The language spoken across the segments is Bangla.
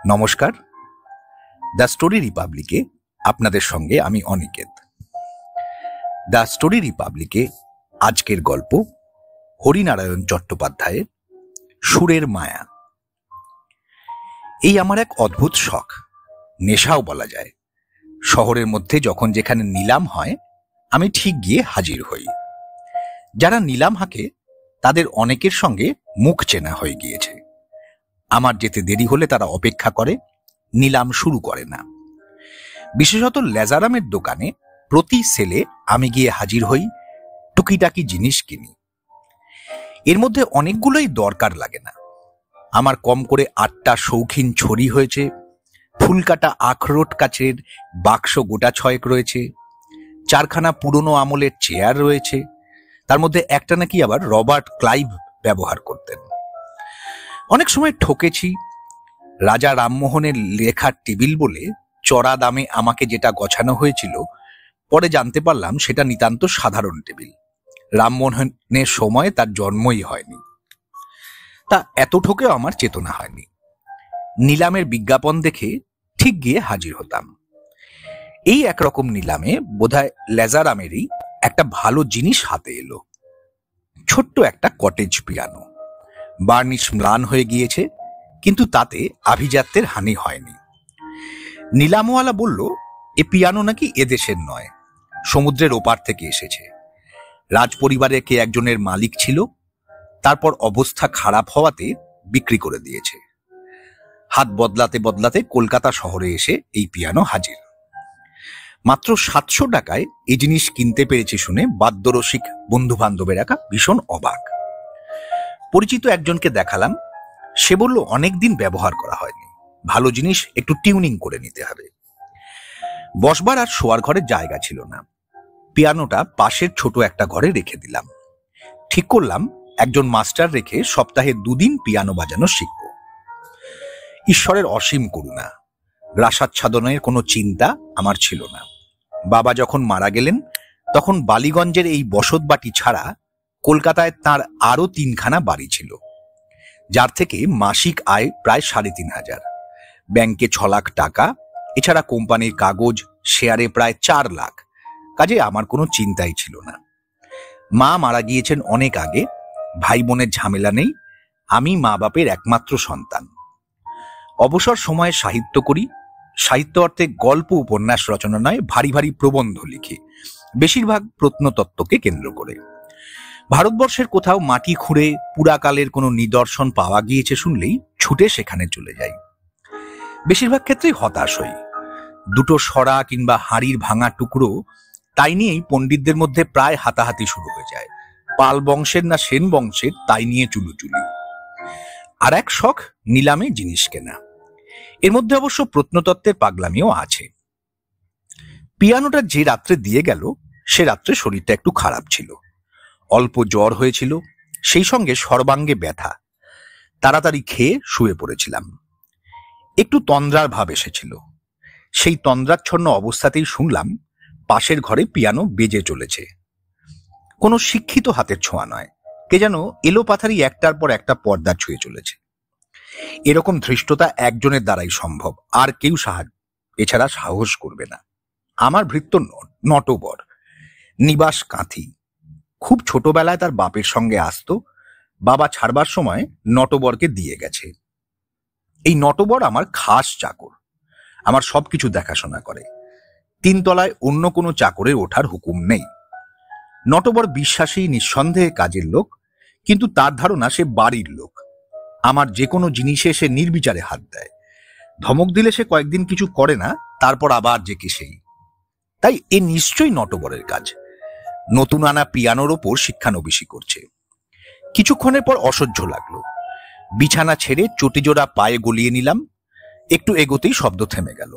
নমস্কার, দ্য স্টোরি রিপাবলিকে আপনাদের সঙ্গে আমি অনিকেত। দ্য স্টোরি রিপাবলিকে আজকের গল্প হরিনারায়ণ চট্টোপাধ্যায়ের সুরের মায়া। এই আমার এক অদ্ভুত শখ, নেশাও বলা যায়। শহরের মধ্যে যখন যেখানে নিলাম হয় আমি ঠিক গিয়ে হাজির হই। যারা নিলাম হাঁকে তাদের অনেকের সঙ্গে মুখ চেনা হয়ে গিয়েছে। আমার যেতে দেরি হলে তারা অপেক্ষা করে, নিলাম শুরু করে না। বিশেষত লেজারামের দোকানে প্রতি সেলে আমি গিয়ে হাজির হই, টুকিটাকি জিনিস কিনি। এর মধ্যে অনেকগুলোই দরকার লাগে না। আমার কম করে 8টা শৌখিন ছড়ি হয়েছে, ফুলকাটা আখরোট কাচের বাক্স গোটা 6 রয়েছে, 4খানা পুরনো আমলের চেয়ার রয়েছে, তার মধ্যে একটা নাকি আবার রবার্ট ক্লাইভ ব্যবহার করতেন। অনেক সময় ঠকেছি। রাজা রামমোহনের লেখার টেবিল বলে চড়া দামে আমাকে যেটা গছানো হয়েছিল, পরে জানতে পারলাম সেটা নিতান্ত সাধারণ টেবিল। রামমোহনের সময় তার জন্মই হয়নি। তা এত ঠকেও আমার চেতনা হয়নি। নিলামের বিজ্ঞাপন দেখে ঠিক গিয়ে হাজির হতাম। এই একরকম নিলামে বোধহয় লেজারামেরই একটা ভালো জিনিস হাতে এলো। ছোট্ট একটা কটেজ পিয়ানো। বার্নিশ ম্লান হয়ে গিয়েছে, কিন্তু তাতে আভিজাত্যের হানি হয়নি। নিলামওয়ালা বলল এ পিয়ানো নাকি এদেশের নয়, সমুদ্রের ওপার থেকে এসেছে। রাজপরিবারে কে একজনের মালিক ছিল, তারপর অবস্থা খারাপ হওয়াতে বিক্রি করে দিয়েছে। হাত বদলাতে বদলাতে কলকাতা শহরে এসে এই পিয়ানো হাজির। মাত্র 700 টাকায় এই জিনিস কিনতে পেরেছি শুনে বাদ্যরসিক বন্ধু বান্ধবের একা ভীষণ অবাক। পরিচিত একজনকে দেখালাম, সে বলল অনেকদিন ব্যবহার করা হয়নি, ভালো জিনিস একটু টিউনিং করে নিতে হবে। বসবার আর শোয়ার ঘরের জায়গা ছিল না। পিয়ানোটা পাশের ছোট একটা ঘরে রেখে দিলাম। ঠিক করলাম একজন মাস্টার রেখে সপ্তাহে 2 দিন পিয়ানো বাজানো শিখব। ঈশ্বরের অসীম করুণা, গ্রাসাচ্ছাদনের কোনো চিন্তা আমার ছিল না। বাবা যখন মারা গেলেন তখন বালিগঞ্জের এই বসতবাটি ছাড়া কলকাতায় তার আরো 3খানা বাড়ি ছিল, যার থেকে মাসিক আয় প্রায় 3,500। ব্যাংকে 6 লাখ টাকা, এছাড়া কোম্পানির কাগজ, শেয়ারে প্রায় 4 লাখ। কাজে আমার কোনো চিন্তাই ছিল না। মা মারা গিয়েছেন অনেক আগে, ভাই বোনের ঝামেলা নেই, আমি মা বাপের একমাত্র সন্তান। অবসর সময়ে সাহিত্য করি। সাহিত্য অর্থে গল্প উপন্যাস রচনা নয়, ভারী ভারী প্রবন্ধ লিখি, বেশিরভাগ প্রত্নতত্ত্বকে কেন্দ্র করে। ভারতবর্ষের কোথাও মাটি খুঁড়ে পুরাকালের কোনো নিদর্শন পাওয়া গিয়েছে শুনলেই ছুটে সেখানে চলে যাই। বেশিরভাগ ক্ষেত্রেই হতাশ হই। 2টো সরা কিংবা হাড়ির ভাঙা টুকরো, তাই নিয়েই পণ্ডিতদের মধ্যে প্রায় হাতাহাতি শুরু হয়ে যায়। পাল বংশের না সেন বংশের, তাই নিয়ে চুলোচুলি। আর এক শখ নিলামে জিনিস কেনা। এর মধ্যে অবশ্য প্রত্নতত্ত্বের পাগলামিও আছে। পিয়ানোটা যে রাত্রে দিয়ে গেল সে রাত্রে শরীরটা একটু খারাপ ছিল। অল্প জ্বর হয়েছিল, সেই সঙ্গে সর্বাঙ্গে ব্যথা। তাড়াতাড়ি খেয়ে শুয়ে পড়েছিলাম। একটু তন্দ্রার ভাব এসেছিল। সেই তন্দ্রাচ্ছন্ন অবস্থাতেই শুনলাম পাশের ঘরে পিয়ানো বেজে চলেছে। কোনো শিক্ষিত হাতের ছোঁয়া নয়, কে যেন এলোপাথারি একটার পর একটা পর্দা ছুঁয়ে চলেছে। এরকম ধৃষ্টতা একজনের দ্বারাই সম্ভব, আর কেউ এছাড়া সাহস করবে না। আমার ভৃত্য নটবর, নিবাস কাঁথি। খুব ছোটবেলায় তার বাপের সঙ্গে আসতো, বাবা ছাড়বার সময় নটবরকে দিয়ে গেছে। এই নটবর আমার খাস চাকর, আমার সবকিছু দেখাশোনা করে। 3 তলায় অন্য কোনো চাকরের ওঠার হুকুম নেই। নটবর বিশ্বাসী, নিঃসন্দেহে কাজের লোক, কিন্তু তার ধারণা সে বাড়ির লোক। আমার যে কোনো জিনিসে সে নির্বিচারে হাত দেয়। ধমক দিলে সে কয়েকদিন কিছু করে না, তারপর আবার যে কি সেই। তাই এ নিশ্চয়ই নটবরের কাজ। নতুন আনা পিয়ানোর ওপর শিক্ষানবিশি করছে। কিছুক্ষণের পর অসহ্য লাগলো। বিছানা ছেড়ে চটিজোড়া পায়ে গলিয়ে নিলাম। একটু এগোতেই শব্দ থেমে গেল।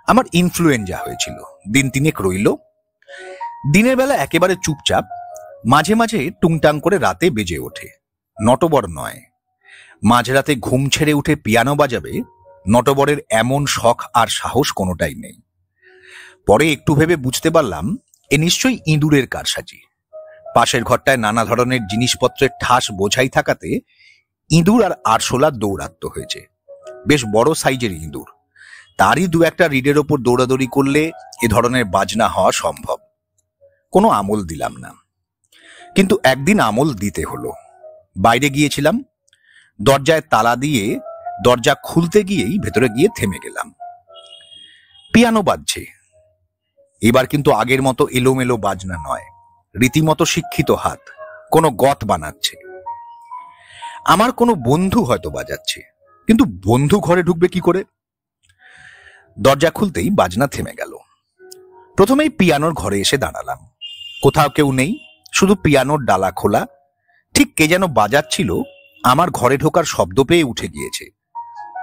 আমার ইনফ্লুয়েঞ্জা হয়েছিল, দিন 3 রইল। দিনের বেলা একেবারে চুপচাপ, মাঝে মাঝে টুংটাং করে রাতে বেজে ওঠে। নটবর নয়। মাঝরাতে ঘুম ছেড়ে উঠে পিয়ানো বাজাবে, নটবরের এমন শখ আর সাহস কোনোটাই নেই। পরে একটু ভেবে বুঝতে পারলাম এ নিশ্চয়ই ইঁদুরের কারসাজি। পাশের ঘরটায় নানা ধরনের জিনিসপত্রের ঠাস বোঝাই থাকাতে ইঁদুর আর আরশোলা দৌরাত্ম্য হয়েছে। বেশ বড় সাইজের ইঁদুর। তারই দু একটা রিডের ওপর দৌড়াদৌড়ি করলে এ ধরনের বাজনা হওয়া সম্ভব। কোনো আমল দিলাম না, কিন্তু একদিন আমল দিতে হলো। বাইরে গিয়েছিলাম, দরজায় তালা দিয়ে দরজা খুলতে গিয়েই ভেতরে গিয়ে থেমে গেলাম। পিয়ানো বাজছে। এবার কিন্তু আগের মতো এলোমেলো বাজনা নয়, রীতিমতো শিক্ষিত হাত কোনো গত বানাচ্ছে। আমার কোনো বন্ধু হয়তো বাজাচ্ছে, কিন্তু বন্ধু ঘরে ঢুকবে কি করে? দরজা খুলতেই বাজনা থেমে গেল। প্রথমেই পিয়ানোর ঘরে এসে দাঁড়ালাম। কোথাও কেউ নেই, শুধু পিয়ানোর ডালা খোলা। ঠিক কে যেন বাজাচ্ছিল, আমার ঘরে ঢোকার শব্দ পেয়ে উঠে গিয়েছে।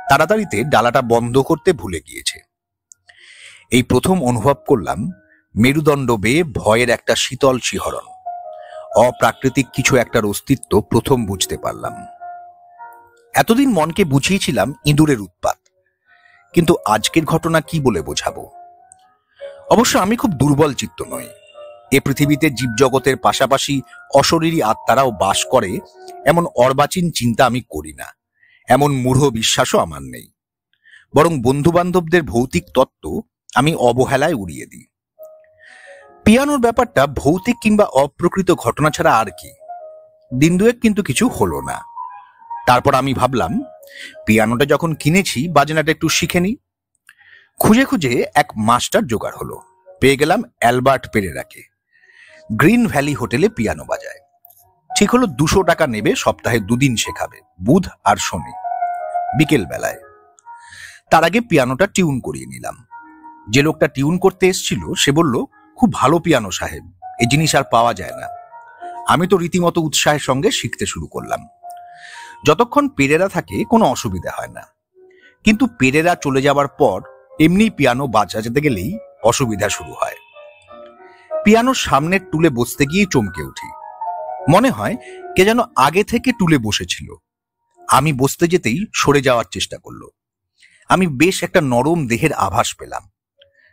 তাড়াতাড়িতে ডালাটা বন্ধ করতে ভুলে গিয়েছে। এই প্রথম অনুভব করলাম মেরুদণ্ড বেয়ে ভয়ের একটা শীতল শিহরণ। অপ্রাকৃতিক কিছু একটার অস্তিত্ব প্রথম বুঝতে পারলাম। এতদিন মনকে বুঝিয়েছিলাম ইঁদুরের উৎপাত, কিন্তু আজকের ঘটনা কি বলে বোঝাবো? অবশ্য আমি খুব দুর্বল চিত্ত নই। এ পৃথিবীতে জীবজগতের পাশাপাশি অশরীরী আত্মারাও বাস করে এমন অর্বাচীন চিন্তা আমি করি না, এমন মূঢ় বিশ্বাসও আমার নেই। বরং বন্ধু বান্ধবদের ভৌতিক তত্ত্ব আমি অবহেলায় উড়িয়ে দিই। পিয়ানোর ব্যাপারটা ভৌতিক কিংবা অপ্রকৃত ঘটনা ছাড়া আর কি। দিন দুয়েক কিন্তু কিছু হলো না। তারপর আমি ভাবলাম, পিয়ানোটা যখন কিনেছি বাজনাটা একটু শিখে নিই। খুঁজে খুঁজে এক মাস্টার জোগাড় হলো। পেয়ে গেলাম অ্যালবার্ট পেরেরাকে। গ্রিন ভ্যালি হোটেলে পিয়ানো বাজায়। ঠিক হলো 200 টাকা নেবে, সপ্তাহে 2 দিন শেখাবে, বুধ আর শনি, বিকেল বেলায়। তার আগে পিয়ানোটা টিউন করিয়ে নিলাম। যে লোকটা টিউন করতে এসেছিল সে বলল, খুব ভালো পিয়ানো সাহেব, এই জিনিস আর পাওয়া যায় না। আমি তো রীতিমতো উৎসাহের সঙ্গে শিখতে শুরু করলাম। যতক্ষণ পেরেরা থাকে কোনো অসুবিধা হয় না, কিন্তু পেরেরা চলে যাবার পর এমনি পিয়ানো বাজাতে গেলেই অসুবিধা শুরু হয়। পিয়ানোর সামনের টুলে বসতে গিয়ে চমকে উঠি। মনে হয় কে যেন আগে থেকে টুলে বসেছিল। আমি বসতে যেতেই সরে যাওয়ার চেষ্টা করলো। আমি বেশ একটা নরম দেহের আভাস পেলাম।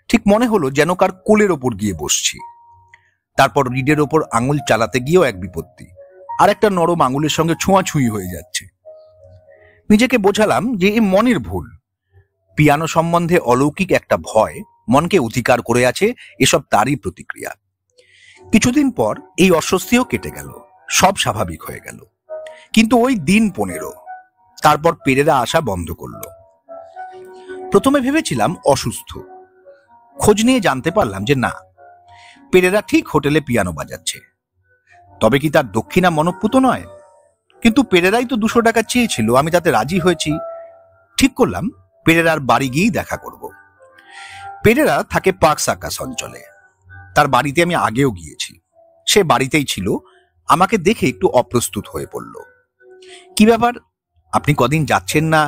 ঠিক মনে হলো যেন কার কোলের ওপর গিয়ে বসছি। তারপর রিডের ওপর আঙুল চালাতে গিয়েও এক বিপত্তি, আর একটা নরম আঙুলের সঙ্গে ছোঁয়াছুঁই হয়ে যাচ্ছে। নিজেকে বোঝালাম যে এ মনের ভুল। পিয়ানো সম্বন্ধে অলৌকিক একটা ভয় মনকে অধিকার করে আছে, এসব তারই প্রতিক্রিয়া। কিছুদিন পর এই অস্বস্তিও কেটে গেল, সব স্বাভাবিক হয়ে গেল। কিন্তু ওই দিন 15, তারপর পেরেরা আসা বন্ধ করলো। প্রথমে ভেবেছিলাম অসুস্থ। খোঁজ নিয়ে জানতে পারলাম যে না, পেরেরা ঠিক হোটেলে পিয়ানো বাজাচ্ছে। তবে কি তার দক্ষিণা মনঃপূত নয়? কিন্তু পেরেরাই তো 200 টাকা চেয়েছিল, আমি তাতে রাজি হয়েছি। ঠিক করলাম পেরেরার বাড়ি গিয়েই দেখা করব। পেরেরা থাকে পার্ক সার্কাস অঞ্চলে। তার বাড়িতে আমি আগেও গিয়েছি। সে বাড়িতেই ছিল। আমাকে দেখে একটু অপ্রস্তুত হয়ে পড়ল। কি ব্যাপার, আপনি কদিন যাচ্ছেন না,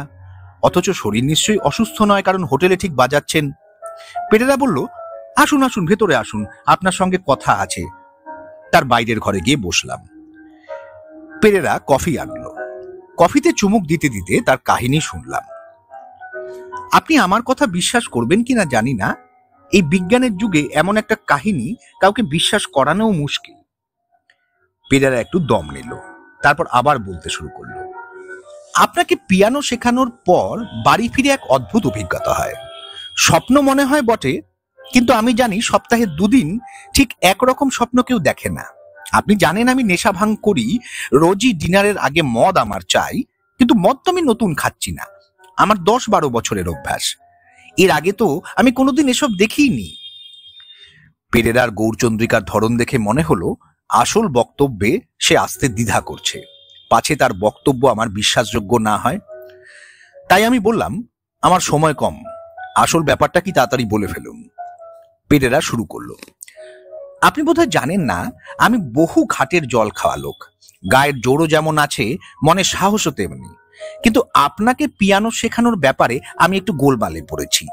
অথচ শরীর নিশ্চয়ই অসুস্থ নয়, কারণ হোটেলে ঠিক বাজাচ্ছেন। পেরেরা বলল, আসুন আসুন, ভেতরে আসুন, আপনার সঙ্গে কথা আছে। তার বাইরের ঘরে গিয়ে বসলাম। পেরেরা কফি আনলো। কফিতে চুমুক দিতে দিতে তার কাহিনী শুনলাম। আপনি আমার কথা বিশ্বাস করবেন কিনা জানি না, এই বিজ্ঞানের যুগে এমন একটা কাহিনী কাউকে বিশ্বাস করানো মুশকিল। পেরেরা একটু দম নিল, তারপর আবার বলতে শুরু করলো। আপনাকে পিয়ানো শেখানোর পর বাড়ি ফিরে এক অদ্ভুত অভিজ্ঞতা হয়। স্বপ্ন মনে হয় বটে, কিন্তু আমি জানি সপ্তাহে 2 দিন ঠিক একরকম স্বপ্ন কেউ দেখে না। আপনি জানেন আমি নেশা ভাঙ করি, রোজই ডিনারের আগে মদ আমার চাই, কিন্তু মদ তো আমি নতুন খাচ্ছি না, আমার 10-12 বছরের অভ্যাস। এর আগে তো আমি কোনোদিন এসব দেখিনি। পেরেরার গৌরচন্দ্রিকার ধরন দেখে মনে হলো আসল বক্তব্যে সে আসতে দ্বিধা করছে, পাছে তার বক্তব্য আমার বিশ্বাসযোগ্য না হয়। তাই আমি বললাম, আমার সময় কম, আসল ব্যাপারটা কি তাড়াতাড়ি বলে ফেলুন। পেরেরা শুরু করলো, আপনি বোধহয় জানেন না, আমি বহু ঘাটের জল খাওয়া লোক। গায়ের জোরও যেমন আছে, মনে সাহসও তেমনি। কিন্তু আপনাকে পিয়ানো শেখানোর ব্যাপারে আমি একটু গোলমালে পড়েছি।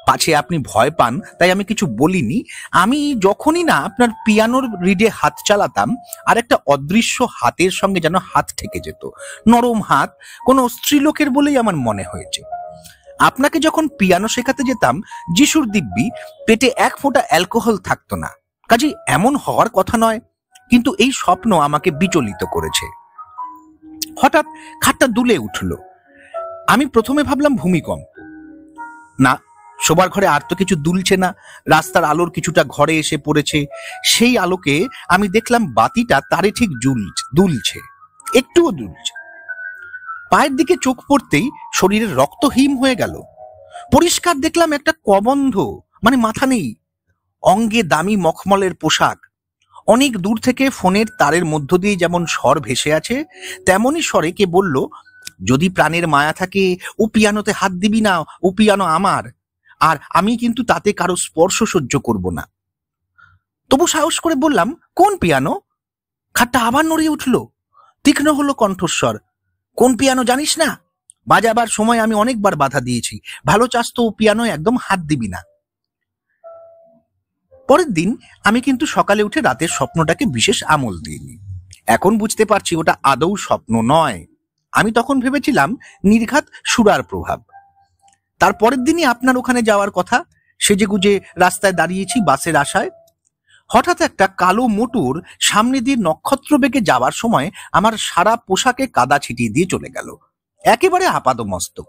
পাছে আপনি ভয় পান তাই আমি কিছু বলিনি। আমি যখনই না আপনার পিয়ানোর রিডে হাত চালাতাম, আর একটা অদৃশ্য হাতের সঙ্গে যেন হাত ঠেকে যেত, নরম হাত, কোনো স্ত্রীলোকের বলেই আমার মনে হয়েছে। আপনাকে যখন পিয়ানো শেখাতে যেতাম, যিশুর দিব্যি পেটে 1 ফোঁটা অ্যালকোহল থাকতো না, কাজেই এমন হওয়ার কথা নয়। কিন্তু এই স্বপ্ন আমাকে বিচলিত করেছে। হঠাৎ খাটটা দুলে উঠল। আমি প্রথমে ভাবলাম ভূমিকম্প। না, শোবার ঘরে আর তো কিছু দুলছে না। রাস্তার আলোর কিছুটা ঘরে এসে পড়েছে। সেই আলোকে আমি দেখলাম বাতিটা তারে ঠিক দুলছে, একটুও দুলছে। পায়ের দিকে চোখ পড়তেই শরীরের রক্ত হিম হয়ে গেল। পরিষ্কার দেখলাম একটা কবন্ধ, মানে মাথা নেই, অঙ্গে দামি মখমলের পোশাক। অনেক দূর থেকে ফোনের তারের মধ্য দিয়ে যেমন স্বর ভেসে আছে, তেমনই স্বরে কে বলল, যদি প্রাণের মায়া থাকে ও পিয়ানোতে হাত দিবি না, ও পিয়ানো আমার, আর আমি কিন্তু তাতে কারো স্পর্শ সহ্য করব না। তবু সাহস করে বললাম, কোন পিয়ানো? খাটটা আবার নড়িয়ে উঠল। তীক্ষ্ণ হলো কণ্ঠস্বর, কোন পিয়ানো জানিস না? বাজাবার সময় আমি অনেকবার বাধা দিয়েছি, ভালো চাস তো ও পিয়ানো একদম হাত দিবি না। পরের দিন আমি কিন্তু সকালে উঠে রাতের স্বপ্নটাকে বিশেষ আমল দিইনি। এখন বুঝতে পারছি ওটা আদৌ স্বপ্ন নয়। আমি তখন ভেবেছিলাম নির্ঘাত সুরার প্রভাব। তার পরের দিনই আপনার ওখানে যাওয়ার কথা, সেজেগুজে রাস্তায় দাঁড়িয়েছি বাসের আশায়। হঠাৎ একটা কালো মোটর সামনে দিয়ে নক্ষত্র বেগে যাওয়ার সময় আমার সারা পোশাকে কাদা ছিটিয়ে দিয়ে চলে গেল, একেবারে আপাদমস্তক।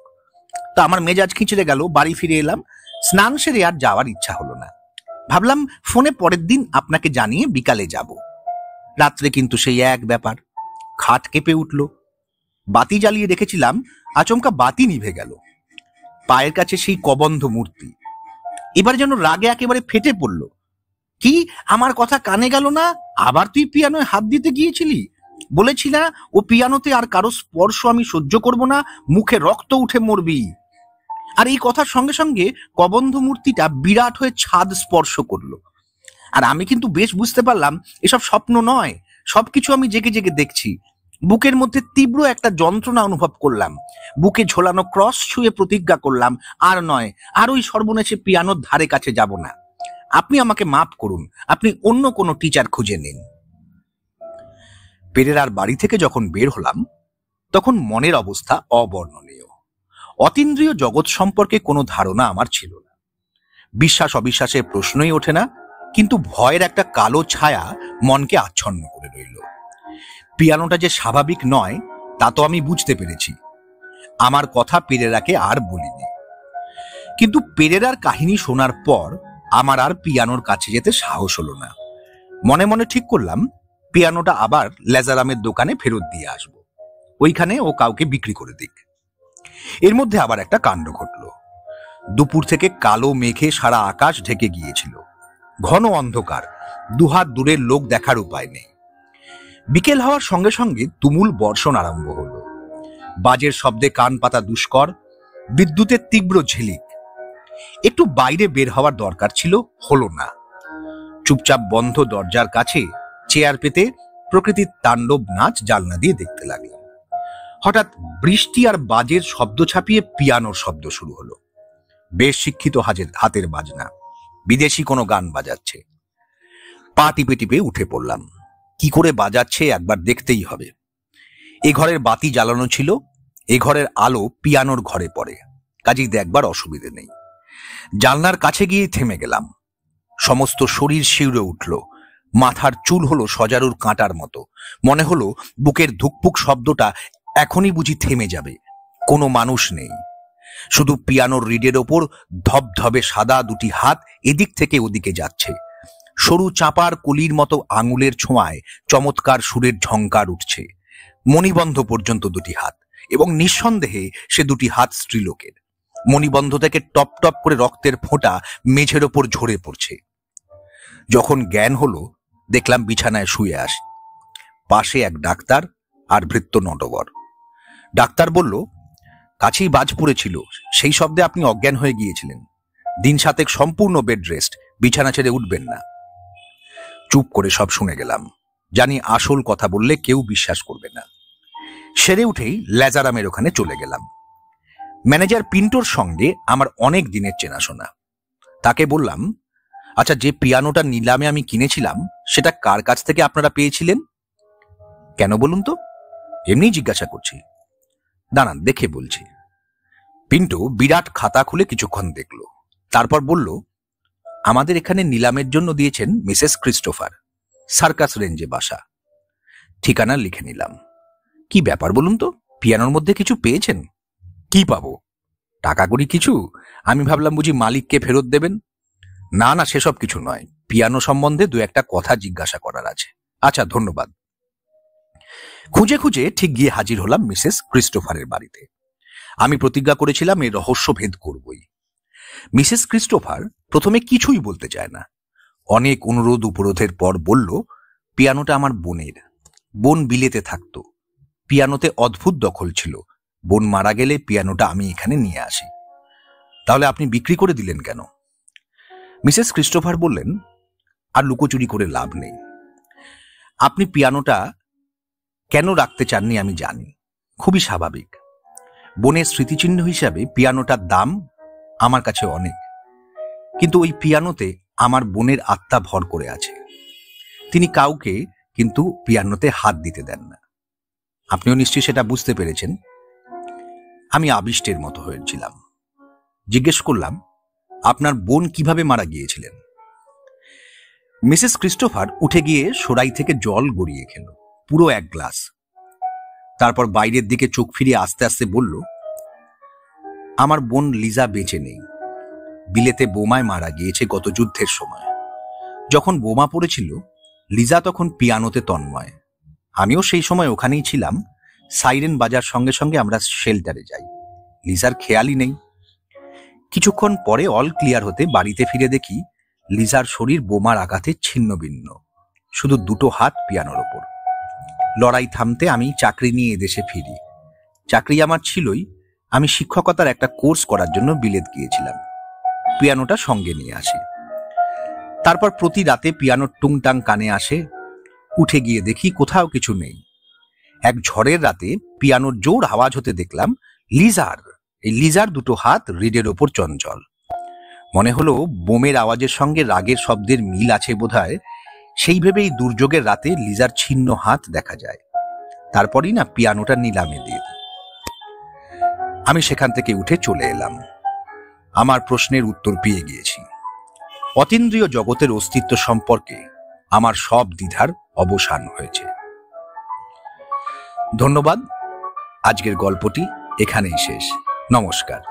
তা আমার মেজাজ খিঁচড়ে গেল। বাড়ি ফিরে এলাম। স্নান সেরে আর যাওয়ার ইচ্ছা হলো না। ভাবলাম ফোনে পরের দিন আপনাকে জানিয়ে বিকালে যাব। রাত্রে কিন্তু সেই এক ব্যাপার, খাট কেঁপে উঠল। বাতি জ্বালিয়ে রেখেছিলাম, আচমকা বাতি নিভে গেল। পায়ের কাছে সেই কবন্ধ মূর্তি। এবার যেন রাগে একেবারে ফেটে পড়ল। কি, আমার কথা কানে গেল না? আবার তুই পিয়ানোয় হাত দিতে গিয়েছিলি? বলেছি না ও পিয়ানোতে আর কারো স্পর্শ আমি সহ্য করব না, মুখে রক্ত উঠে মরবি। আর এই কথার সঙ্গে সঙ্গে কবন্ধ মূর্তিটা বিরাট হয়ে ছাদ স্পর্শ করলো। আর আমি কিন্তু বেশ বুঝতে পারলাম এসব স্বপ্ন নয়, সবকিছু আমি জেগে জেগে দেখছি। বুকের মধ্যে তীব্র একটা যন্ত্রণা অনুভব করলাম। বুকে ঝোলানো ক্রস ছুঁয়ে প্রতিজ্ঞা করলাম, আর নয়, আর ওই সর্বনেশে পিয়ানোর ধারে কাছে যাব না। আপনি আমাকে মাফ করুন, আপনি অন্য কোনো টিচার খুঁজে নিন। পেরেরার বাড়ি থেকে যখন বের হলাম, তখন মনের অবস্থা অবর্ণনীয়। অতীন্দ্রিয় জগৎ সম্পর্কে কোনো ধারণা আমার ছিল না। বিশ্বাস অবিশ্বাসের প্রশ্নই ওঠে না, কিন্তু ভয়ের একটা কালো ছায়া মনকে আচ্ছন্ন করে রইল। পিয়ানোটা যে স্বাভাবিক নয় তা তো আমি বুঝতে পেরেছি। আমার কথা পেরেরাকে আর বলিনি। কিন্তু পেরেরার কাহিনী শোনার পর আমার আর পিয়ানোর কাছে যেতে সাহস হলো না। মনে মনে ঠিক করলাম পিয়ানোটা আবার লেজারামের দোকানে ফেরত দিয়ে আসব, ওইখানে ও কাউকে বিক্রি করে দিক। এর মধ্যে আবার একটা কাণ্ড ঘটল। দুপুর থেকে কালো মেঘে সারা আকাশ ঢেকে গিয়েছিল, ঘন অন্ধকার, দুহাত দূরের লোক দেখার উপায় নেই। বিকেল হওয়ার সঙ্গে সঙ্গে তুমুল বর্ষণ আরম্ভ হলো। বাজের শব্দে কান পাতা দুষ্কর, বিদ্যুতের তীব্র ঝিলিক। একটু বাইরে বের হওয়ার দরকার ছিল, হলো না। চুপচাপ বন্ধ দরজার কাছে চেয়ার পেতে প্রকৃতির তাণ্ডব নাচ জানলা দিয়ে দেখতে লাগলাম। হঠাৎ বৃষ্টি আর বাজের শব্দ ছাপিয়ে পিয়ানোর শব্দ শুরু হলো। বেশ শিক্ষিত হাতের বাজনা, বিদেশি কোনো গান বাজাচ্ছে। পা টিপে টিপে উঠে পড়লাম। কি করে বাজাচ্ছে একবার দেখতেই হবে। এ ঘরের বাতি জ্বালানো ছিল, এ ঘরের আলো পিয়ানোর ঘরে পড়ে, কাজেই দেখবার অসুবিধে নেই। জানলার কাছে গিয়ে থেমে গেলাম। সমস্ত শরীর শিউরে উঠল। মাথার চুল হলো সজারুর কাঁটার মতো। মনে হলো বুকের ধুকপুক শব্দটা এখনই বুঝি থেমে যাবে। কোনো মানুষ নেই, শুধু পিয়ানোর রিডের ওপর ধবধবে সাদা দুটি হাত এদিক থেকে ওদিকে যাচ্ছে। সরু চাপার কলির মতো আঙুলের ছোঁয়ায় চমৎকার সুরের ঝংকার উঠছে। মণিবন্ধ পর্যন্ত দুটি হাত, এবং নিঃসন্দেহে সে দুটি হাত স্ত্রীলোকের। মণিবন্ধ থেকে টপ টপ করে রক্তের ফোঁটা মেঝের ওপর ঝরে পড়ছে। যখন জ্ঞান হলো, দেখলাম বিছানায় শুয়ে আসি। পাশে এক ডাক্তার আর ভৃত্য নটবর। ডাক্তার বলল, কাছেই বাজ পড়েছিল, সেই শব্দে আপনি অজ্ঞান হয়ে গিয়েছিলেন। দিন 7 সম্পূর্ণ বেড রেস্ট, বিছানা ছেড়ে উঠবেন না। চুপ করে সব শুনে গেলাম। জানি আসল কথা বললে কেউ বিশ্বাস করবে না। সেরে উঠেই লেজারামের ওখানে চলে গেলাম। ম্যানেজার পিন্টোর সঙ্গে আমার অনেক দিনের চেনাশোনা। তাকে বললাম, আচ্ছা, যে পিয়ানোটা নিলামে আমি কিনেছিলাম সেটা কার কাছ থেকে আপনারা পেয়েছিলেন? কেন বলুন তো? এমনি জিজ্ঞাসা করছি। দাঁড়ান, দেখে বলছি। পিন্টো বিরাট খাতা খুলে কিছুক্ষণ দেখল, তারপর বলল, আমাদের এখানে নিলামের জন্য দিয়েছেন মিসেস ক্রিস্টোফার, সার্কাস রেঞ্জে বাসা। ঠিকানা লিখে নিলাম। কি ব্যাপার বলুন তো, পিয়ানোর মধ্যে কিছু পেয়েছেন? কি পাবো? টাকা কড়ি কিছু? আমি ভাবলাম বুঝি মালিককে ফেরত দেবেন। না না, সেসব কিছু নয়, পিয়ানো সম্বন্ধে দু একটা কথা জিজ্ঞাসা করার আছে। আচ্ছা, ধন্যবাদ। খুঁজে খুঁজে ঠিক গিয়ে হাজির হলাম মিসেস ক্রিস্টোফারের বাড়িতে। আমি প্রতিজ্ঞা করেছিলাম এর রহস্য ভেদ করবই। মিসেস ক্রিস্টোফার প্রথমে কিছুই বলতে চায় না। অনেক অনুরোধ উপরোধের পর বলল, পিয়ানোটা আমার বোনের। বোন বিলেতে থাকতো। পিয়ানোতে অদ্ভুত দখল ছিল। বোন মারা গেলে পিয়ানোটা আমি এখানে নিয়ে আসি। তাহলে আপনি বিক্রি করে দিলেন কেন? মিসেস ক্রিস্টোফার বললেন, আর লুকোচুরি করে লাভ নেই। আপনি পিয়ানোটা কেন রাখতে চাননি আমি জানি, খুবই স্বাভাবিক। বোনের স্মৃতিচিহ্ন হিসাবে পিয়ানোটার দাম আমার কাছে অনেক, কিন্তু ওই পিয়ানোতে আমার বোনের আত্মা ভর করে আছে। তিনি কাউকে কিন্তু পিয়ানোতে হাত দিতে দেন না। আপনিও নিশ্চয়ই সেটা বুঝতে পেরেছেন। আমি আবিষ্টের মতো হয়েছিলাম। জিজ্ঞেস করলাম, আপনার বোন কিভাবে মারা গিয়েছিলেন? মিসেস ক্রিস্টোফার উঠে গিয়ে সোরাই থেকে জল গড়িয়ে খেল, পুরো 1 গ্লাস। তারপর বাইরের দিকে চোখ ফিরিয়ে আস্তে আস্তে বলল, আমার বোন লিজা বেঁচে নেই। বিলেতে বোমায় মারা গিয়েছে গত যুদ্ধের সময়। যখন বোমা পড়েছিল, লিজা তখন পিয়ানোতে তন্ময়। আমিও সেই সময় ওখানেই ছিলাম। সাইরেন বাজার সঙ্গে সঙ্গে আমরা শেল্টারে যাই। লিজার খেয়ালই নেই। কিছুক্ষণ পরে অল ক্লিয়ার হতে বাড়িতে ফিরে দেখি লিজার শরীর বোমার আঘাতে ছিন্ন ভিন্ন, শুধু 2টো হাত পিয়ানোর ওপর। লড়াই থামতে আমি চাকরি নিয়ে এদেশে ফিরি। চাকরি আমার ছিলই, আমি শিক্ষকতার একটা কোর্স করার জন্য বিলেত গিয়েছিলাম। পিয়ানোটা সঙ্গে নিয়ে আসি। তারপর প্রতি রাতে পিয়ানোর টুংটাং কানে আসে। উঠে গিয়ে দেখি কোথাও কিছু নেই। এক ঝড়ের রাতে পিয়ানোর জোর আওয়াজ হতে দেখলাম লিজার। এই লিজার 2টো হাত রিডের ওপর চঞ্চল। মনে হলো বোমের আওয়াজের সঙ্গে রাগের শব্দের মিল আছে বোধহয়। সেই ভেবেই দুর্যোগের রাতে লিজার ছিন্ন হাত দেখা যায়। তারপরই না পিয়ানোটা নিলামে দিয়ে দিই। আমি সেখান থেকে উঠে চলে এলাম। আমার প্রশ্নের উত্তর পেয়ে গিয়েছি। অতীন্দ্রিয় জগতের অস্তিত্ব সম্পর্কে আমার সব দ্বিধার অবসান হয়েছে। ধন্যবাদ। আজকের গল্পটি এখানেই শেষ। নমস্কার।